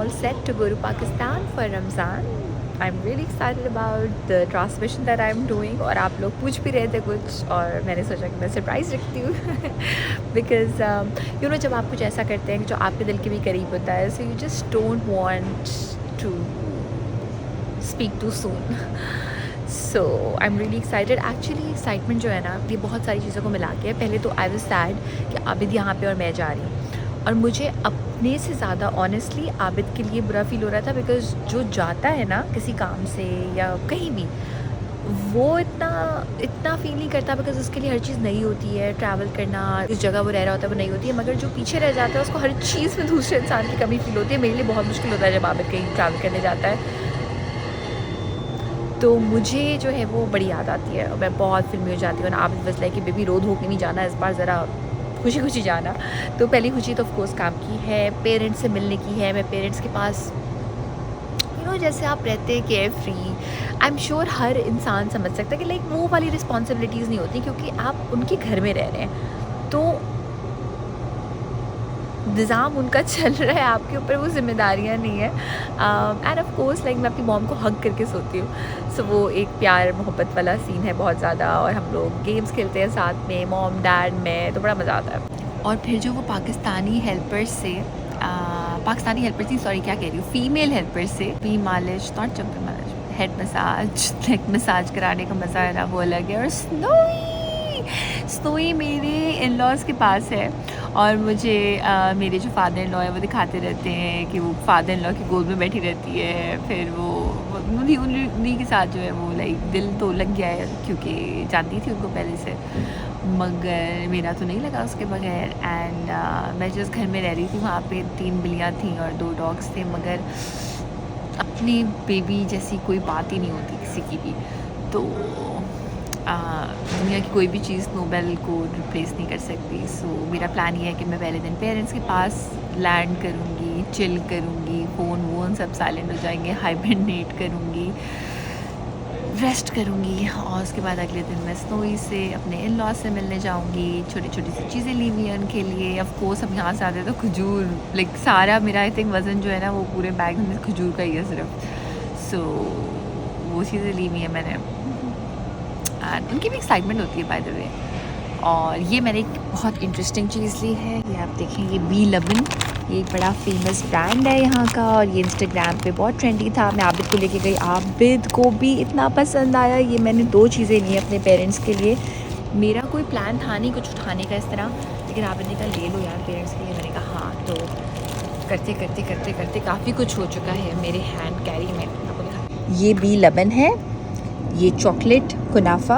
all set to go to Pakistan for Ramzan. I'm really excited about the transmission that I'm doing. और आप लोग पूछ भी रहे थे कुछ और मैंने सोचा कि मैं सरप्राइज़ रखती हूँ बिकॉज़ यू नो जब आप कुछ ऐसा करते हैं जो आपके दिल के भी करीब होता है, so you just don't want to speak too soon. So I am really excited. Actually excitement जो है ना, ये बहुत सारी चीज़ों को मिला के है. पहले तो आई वाज सैड कि आबिद यहाँ पे और मैं जा रही हूँ, और मुझे अपने से ज़्यादा ऑनेस्टली आबिद के लिए बुरा फील हो रहा था. बिकॉज़ जो जाता है ना किसी काम से या कहीं भी, वो इतना इतना फील नहीं करता बिकॉज़ उसके लिए हर चीज़ नई होती है. ट्रैवल करना, जिस जगह वो रह रहा होता है वो नई होती है. मगर जो पीछे रह जाता है उसको हर चीज़ में दूसरे इंसान की कमी फील होती है. मेरे लिए बहुत मुश्किल होता है जब आबिद कहीं ट्रैवल करने जाता है, तो मुझे जो है वो बड़ी याद आती है. मैं बहुत फिल्मी हो जाती हूँ ना. आबिद बस लाइक कि बेबी रो धो के नहीं जाना, इस बार ज़रा खुशी खुशी जाना. तो पहली खुशी तो ऑफकोर्स काम की है, पेरेंट्स से मिलने की है. मैं पेरेंट्स के पास यू नो जैसे आप रहते हैं care free, I am sure हर इंसान समझ सकता है कि लाइक वो वाली रिस्पॉन्सिबिलिटीज़ नहीं होती क्योंकि आप उनके घर में रह रहे हैं. तो निज़ाम उनका चल रहा है, आपके ऊपर वो ज़िम्मेदारियाँ नहीं है. एंड ऑफ कोर्स लाइक मैं अपनी मॉम को हग करके सोती हूँ. सो वो एक प्यार मोहब्बत वाला सीन है बहुत ज़्यादा. और हम लोग गेम्स खेलते हैं साथ में, मॉम डैड मैं, तो बड़ा मज़ा आता है. और फिर जो वो पाकिस्तानी हेल्पर्स से पाकिस्तानी हेल्पर्स ही, सॉरी क्या कह रही हूँ, फीमेल हेल्पर्स से भी मालिश, नॉट चंपी मालिश, हेड मसाज, नेक मसाज कराने का मज़ा है ना, वो अलग है. और स्नोई मेरे इन लॉज़ के पास है, और मुझे मेरे जो फादर इन लॉ है वो दिखाते रहते हैं कि वो फादर इन लॉ की गोद में बैठी रहती है. फिर वो उन्हीं के साथ जो है वो लाइक दिल तो लग गया है क्योंकि जानती थी उनको पहले से, मगर मेरा तो नहीं लगा उसके बगैर. एंड मैं जिस घर में रह रही थी वहाँ पे 3 बिल्लियाँ थी और 2 डॉग्स थे, मगर अपनी बेबी जैसी कोई बात ही नहीं होती किसी की भी. तो दुनिया की कोई भी चीज़ नोबेल को रिप्लेस नहीं कर सकती. सो मेरा प्लान ये है कि मैं पहले दिन पेरेंट्स के पास लैंड करूँगी, चिल करूँगी, फ़ोन वोन सब साइलेंट हो जाएंगे, हाइबरनेट करूँगी, रेस्ट करूँगी. और उसके बाद अगले दिन मैं स्नोई से अपने इन लॉ से मिलने जाऊँगी. छोटी छोटी सी चीज़ें ली हुई हैं उनके लिए. ऑफ कोर्स हम यहाँ से आते तो खजूर, लाइक सारा मेरा आई थिंक वज़न जो है ना वो पूरे बैग में खजूर का ही है सिर्फ. सो वो चीज़ें ली हुई हैं मैंने. एंड उनकी भी एक्साइटमेंट होती है बाय द वे. और ये मैंने एक बहुत इंटरेस्टिंग चीज़ ली है, ये आप देखेंगे B11. ये एक बड़ा फेमस ब्रांड है यहाँ का, और ये इंस्टाग्राम पे बहुत ट्रेंडी था. मैं आबिद को लेके गई, आबिद को भी इतना पसंद आया. ये मैंने 2 चीज़ें ली अपने पेरेंट्स के लिए. मेरा कोई प्लान था नहीं कुछ उठाने का इस तरह, लेकिन आबिद ने कहा ले लो यार पेरेंट्स के लिए. मैंने कहा हाँ. तो करते करते करते करते काफ़ी कुछ हो चुका है मेरे हैंड कैरी में. आपको दिखा, ये B11 है, ये चॉकलेट कुनाफा,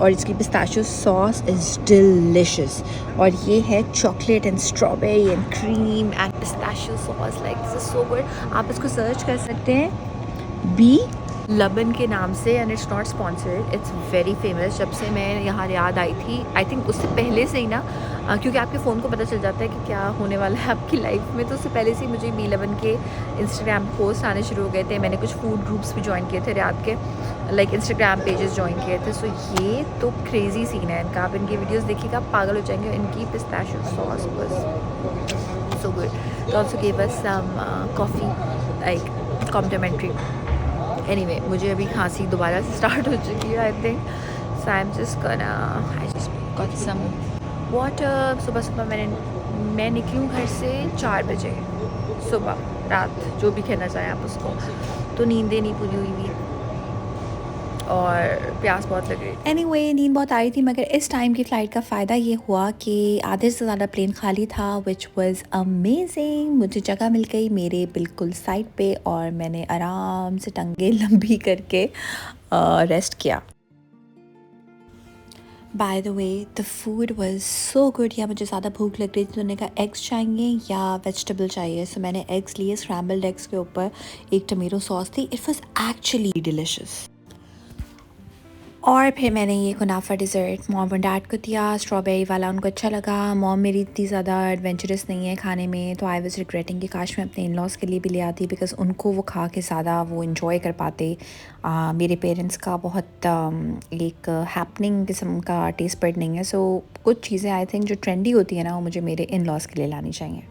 और इसकी पिस्ताशियो सॉस इज़ डिलिशियस. और ये है chocolate and strawberry and cream and pistachio sauce, like this is so good. आप इसको सर्च कर सकते हैं B11 के नाम से. And it's not sponsored, it's very famous. जब से मैं यहाँ रियाद आई थी, आई थिंक उससे पहले से ही ना, क्योंकि आपके फ़ोन को पता चल जाता है कि क्या होने वाला है आपकी लाइफ में, तो उससे पहले से मुझे B11 के इंस्टाग्राम पोस्ट आने शुरू हो गए थे. मैंने कुछ फूड ग्रुप्स भी ज्वाइन किए थे रियाद के, लाइक इंस्टाग्राम पेजेस ज्वाइन किए थे. सो ये तो क्रेज़ी सीन है इनका. आप इनकी वीडियोस देखिएगा, आप पागल हो जाएंगे. इनकी pistachio sauce was so good. They also give us some coffee like complimentary. Anyway, मुझे अभी खांसी दोबारा से स्टार्ट हो चुकी है I think. So I just got some water. सुबह सुबह मैं निकली हूँ घर से 4 बजे सुबह, रात, जो भी कहना चाहें आप उसको. तो नींदें नहीं पूरी हुई हुई और प्यास बहुत लग रही. एनीवे, नींद बहुत आ रही थी, मगर इस टाइम की फ़्लाइट का फ़ायदा ये हुआ कि आधे से ज़्यादा प्लेन खाली था, विच वाज अमेजिंग. मुझे जगह मिल गई मेरे बिल्कुल साइड पे, और मैंने आराम से टंगे लंबी करके रेस्ट किया. By the way the food was so good. या मुझे ज़्यादा भूख लग रही थी, तो उन्होंने कहा एग्स चाहिए या वेजिटेबल चाहिए. सो मैंने एग्स लिए. स्क्रैम्बल्ड एग्स के ऊपर एक टमेटो सॉस थी. It was actually delicious. और फिर मैंने ये कुनाफा डिज़र्ट मॉम और डैड को दिया. स्ट्रॉबेरी वाला उनको अच्छा लगा. मॉम मेरी इतनी ज़्यादा एडवेंचरस नहीं है खाने में, तो आई वाज रिग्रेटिंग कि काश मैं अपने इन लॉज़ के लिए भी ले आती, बिकॉज़ उनको वो खा के ज़्यादा वो इन्जॉय कर पाते. मेरे पेरेंट्स का बहुत एक हैपनिंग किस्म का टेस्ट बड नहीं है. सो कुछ चीज़ें आई थिंक जो ट्रेंडी होती है ना, वो मुझे मेरे इन लॉज़ के लिए लानी चाहिए.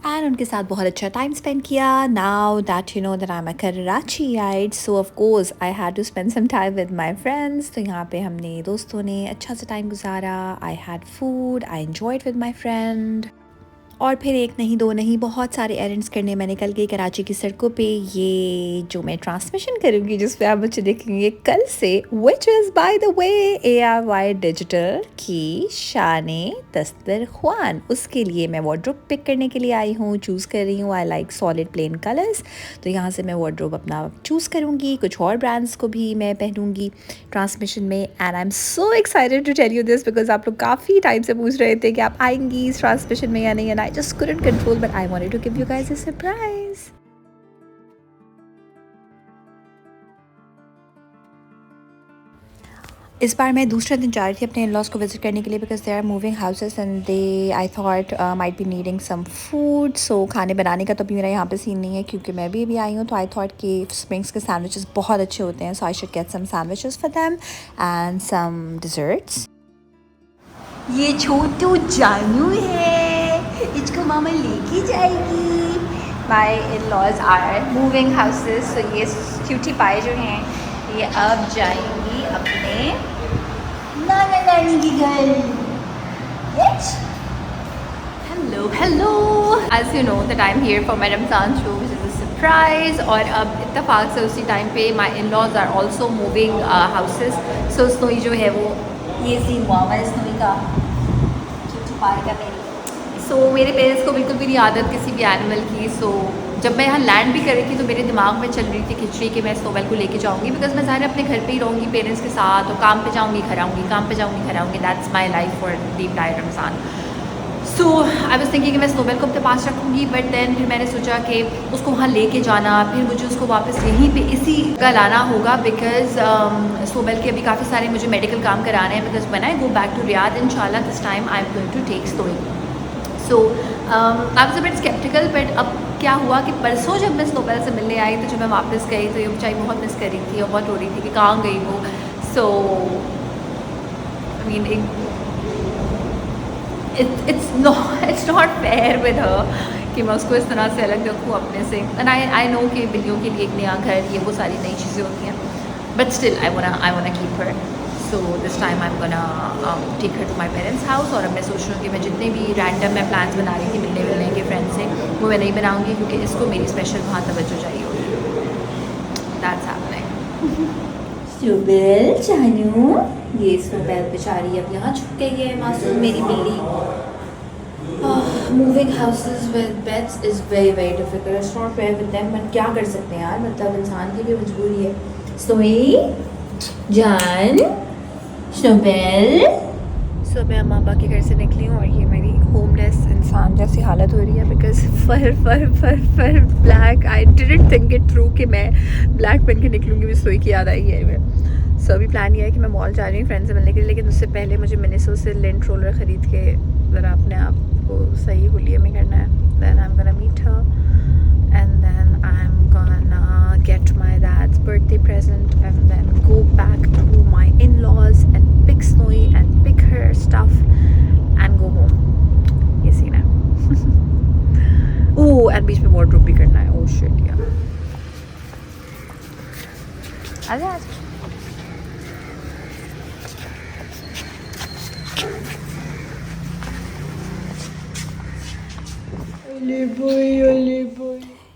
एंड उनके साथ बहुत अच्छा टाइम स्पेंड किया. Now that you know that I am a Karachiite, so of course I had to spend some time with my friends. तो यहाँ पे हमने दोस्तों ने अच्छा सा टाइम गुजारा. I had food, I enjoyed with my friend. और फिर एक नहीं दो नहीं बहुत सारे एरेंड्स करने मैं निकल गई कराची की सड़कों पे. ये जो मैं ट्रांसमिशन करूँगी जिस पे आप मुझे देखेंगे कल से, which is by the way ARY digital की शाने दस्तरख्वान, उसके लिए मैं वार्डरोब पिक करने के लिए आई हूँ. चूज़ कर रही हूँ. I like solid plain colours. तो यहाँ से मैं वार्डरोब अपना चूज़ करूँगी. कुछ और ब्रांड्स को भी मैं पहनूँगी ट्रांसमिशन में. And I am so excited to tell you this because आप लोग काफ़ी टाइम से पूछ रहे थे कि आप आएंगी इस ट्रांसमिशन में या नहीं. And I just couldn't control but I wanted to give you guys a surprise. इस बार मैं दूसरा दिन जा रही थी अपने इन-लॉज़ को विज़िट करने के लिए because they are moving houses and they I thought might be needing some food. So खाने बनाने का तो अभी मेरा यहाँ पे सीन नहीं है क्योंकि मैं भी अभी आई हूँ. तो आई थॉट कि स्प्रिंग्स के सैंडविचेस बहुत अच्छे होते हैं. So I should get some sandwiches for them and some desserts. ये छोटू जानू है, इसको मामा लेके जाएगी. My in-laws are moving houses. So ये क्यूटी पाए जो हैं ये अब जाएंगी अपने नाना नानी की घर. Hello hello. As you know that I am here for my Ramzan show which is a surprise. और अब इत्तेफाक से उसी टाइम पे my in-laws are also moving houses. So Snowy जो है वो ये सीन हुआ है स्नोई का पार का मेरी. सो मेरे पेरेंट्स को बिल्कुल भी नहीं आदत किसी भी एनिमल की. सो जब मैं यहाँ लैंड भी कर रही थी तो मेरे दिमाग में चल रही थी खिचड़ी कि मैं स्नोबेल को लेके जाऊँगी बिकॉज मैं ज़ाहिर अपने घर पे ही रहूँगी पेरेंट्स के साथ. और काम पे जाऊँगी घर आऊँगी, काम पे जाऊँगी घर आऊँगी. That's my life for the entire Ramzan. So I was thinking कि मैं स्नोबेल को अपने पास रखूँगी. बट देन फिर मैंने सोचा कि उसको वहाँ लेके जाना, फिर मुझे उसको वापस यहीं पे इसी का लाना होगा बिकॉज स्नोबेल के अभी काफ़ी सारे मुझे मेडिकल काम कराने हैं. Because when I go back to Riyadh इंशाल्लाह this time I am going to take Snowy. So I was a bit sceptical. But अब क्या हुआ कि परसों जब मैं स्नोबेल से मिलने आई तो जब मैं वापस गई तो ये बेचारी बहुत मिस कर रही थी और बहुत रो रही थी कि कहाँ गई वो. So I mean it's not fair with her कि मैं उसको इस तरह से अलग रखूँ अपने से. एंड आई नो कि बिल्लियों के लिए एक नया घर ये वो सारी नई चीज़ें होती हैं. But still I wanna keep her. So this time I am gonna take her to my parents house. और अब मैं सोच रही हूँ कि मैं जितने भी रैंडम मैं प्लान्स बना रही थी मिलने के फ्रेंड से वो मैं नहीं बनाऊँगी क्योंकि इसको मेरी स्पेशल वहाँ तवज्जो चाहिए होगी. That's happening. सुबेल जानू, ये सुबेल बेचारी अब यहाँ छुप गई है मासूम मेरी बिल्ली. Moving houses with pets is very very difficult. It's not fair with them. But क्या कर सकते हैं यार, मतलब इंसान की भी मजबूरी है. स्नोई जान, स्नोबेल. सो मैं अम्मा अब्बा के घर से निकली हूँ और ये मेरी होमलेस इंसान जैसी हालत हो रही है because fur black. I didn't think it through कि मैं ब्लैक पहन के निकलूँगी. भी सोई की याद आई है मैं. सो अभी प्लान ये है कि मैं मॉल जा रही हूँ फ्रेंड से मिलने के लिए. लेकिन उससे पहले मुझे मिनिसो से लेंट रोलर ख़रीद के ज़रा अपने आप को सही हुलिये में करना है. Then I am gonna meet her and then I am gonna get my that's birthday present and then go back to my in-laws and pick Snowy and pick her stuff and go home. ये scene है. Oh and बीच में wardrobe भी करना है. Oh shit यार. आजा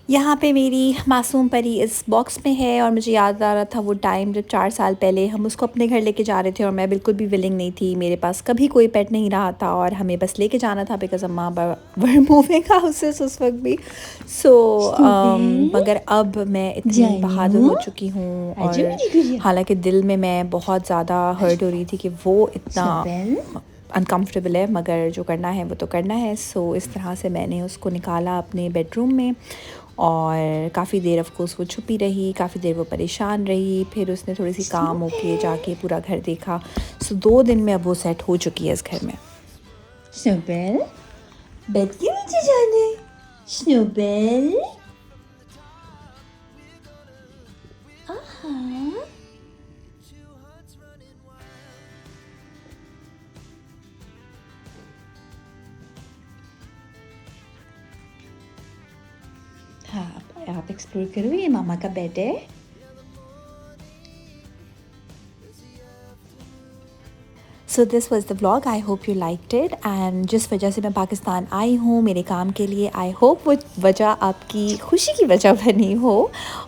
यहाँ पे मेरी मासूम परी इस बॉक्स में है. और मुझे याद आ रहा था वो टाइम जब 4 साल पहले हम उसको अपने घर लेके जा रहे थे और मैं बिल्कुल भी विलिंग नहीं थी. मेरे पास कभी कोई पेट नहीं रहा था और हमें बस लेके जाना था बिकॉज अम्मा वर मूविंग हाउसेस उस वक्त भी. सो मगर अब मैं इतनी बहादुर हो चुकी हूँ और हालांकि दिल में मैं बहुत ज़्यादा हर्ट हो रही थी कि वो इतना अनकम्फर्टेबल है मगर जो करना है वो तो करना है. सो इस तरह से मैंने उसको निकाला अपने बेडरूम में और काफ़ी देर ऑफ कोर्स वो छुपी रही. काफ़ी देर वो परेशान रही. फिर उसने थोड़ी सी काम होके जाके पूरा घर देखा. सो 2 दिन में अब वो सेट हो चुकी है इस घर में. स्नोबेल बेड के नीचे जाने. स्नोबेल हाँ, आप एक्सप्लोर करो, ये मामा का बेड है। So this was the vlog, I hope you liked it. And जिस वजह से मैं पाकिस्तान आई हूँ मेरे काम के लिए, आई होप वो वजह आपकी खुशी की वजह बनी हो।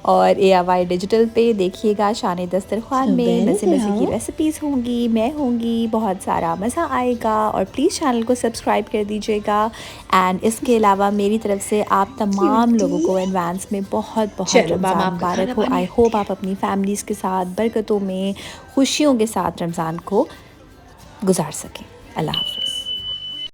और ARY डिजिटल पे देखिएगा शान दस्तरखान में मज़े मज़े की रेसिपीज़ होंगी, मैं होंगी, बहुत सारा मज़ा आएगा। और प्लीज़ चैनल को सब्सक्राइब कर दीजिएगा। एंड इसके अलावा मेरी तरफ से आप तमाम लोगों को एडवांस में बहुत बहुत रमज़ान मुबारक हो। आई होप आप अपनी फैमिलीज़ के साथ बरकतों में, खुशियों के साथ रमज़ान को गुजार सकें। अल्लाह हाफ़िज़।